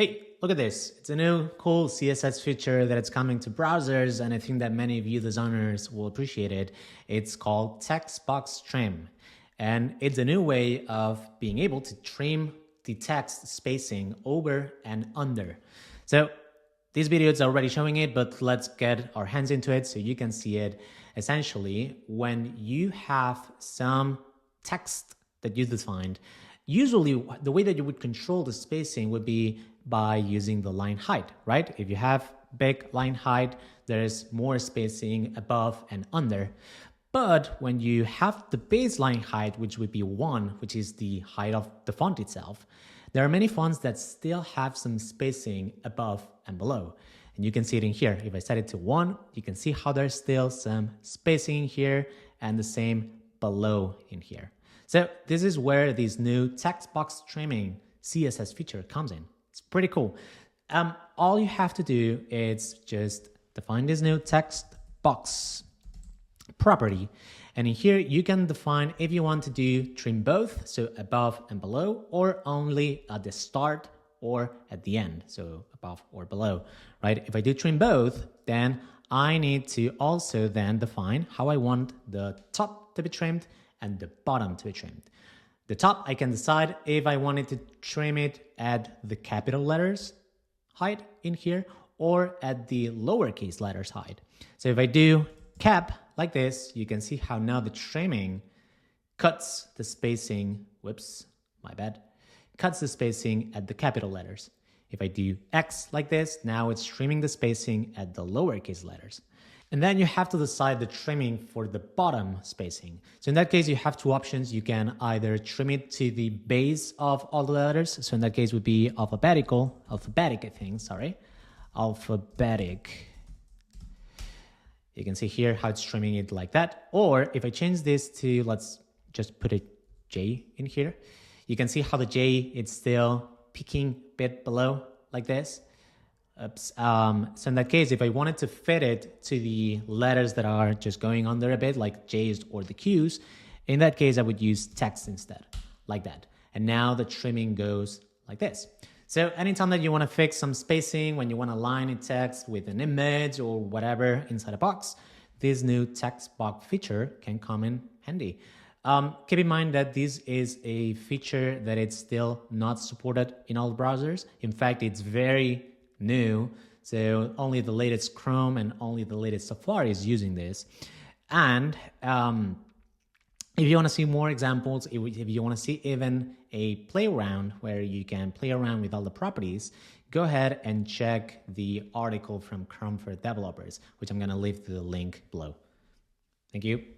Hey, look at this. It's a new cool CSS feature that it's coming to browsers, and I think that many of you designers will appreciate it. It's called text box trim, and it's a new way of being able to trim the text spacing over and under. So this video is already showing it, but let's get our hands into it so you can see it. Essentially, when you have some text that you defined, usually the way that you would control the spacing would be by using the line height, right? If you have big line height, there's more spacing above and under. But when you have the baseline height, which would be 1, which is the height of the font itself, there are many fonts that still have some spacing above and below. And you can see it in here. If I set it to 1, you can see how there's still some spacing in here and the same below in here. So this is where this new text box trimming CSS feature comes in. It's pretty cool. All you have to do is just define this new text box property. And in here, you can define if you want to do trim both, so above and below, or only at the start or at the end, so above or below, right? If I do trim both, then I need to also then define how I want the top to be trimmed and the bottom to be trimmed. The top, I can decide if I wanted to trim it at the capital letters height in here or at the lowercase letters height. So if I do cap like this, you can see how now the trimming cuts the spacing, whoops, my bad, cuts the spacing at the capital letters. If I do X like this, now it's trimming the spacing at the lowercase letters. And then you have to decide the trimming for the bottom spacing. So in that case, you have two options. You can either trim it to the base of all the letters. So in that case would be alphabetic, I think, sorry. Alphabetic. You can see here how it's trimming it like that. Or if I change this to, let's just put a J in here. You can see how the J is still peaking a bit below like this. So in that case, if I wanted to fit it to the letters that are just going under a bit, like J's or the Q's, in that case, I would use text instead, like that. And now the trimming goes like this. So anytime that you want to fix some spacing, when you want to align in text with an image or whatever inside a box, this new text box feature can come in handy. Keep in mind that this is a feature that it's still not supported in all browsers. In fact, it's very new, so only the latest Chrome and only the latest Safari is using this. And if you want to see more examples, if you want to see even a play around where you can play around with all the properties, go ahead and check the article from Chrome for developers, which I'm going to leave the link below. Thank you.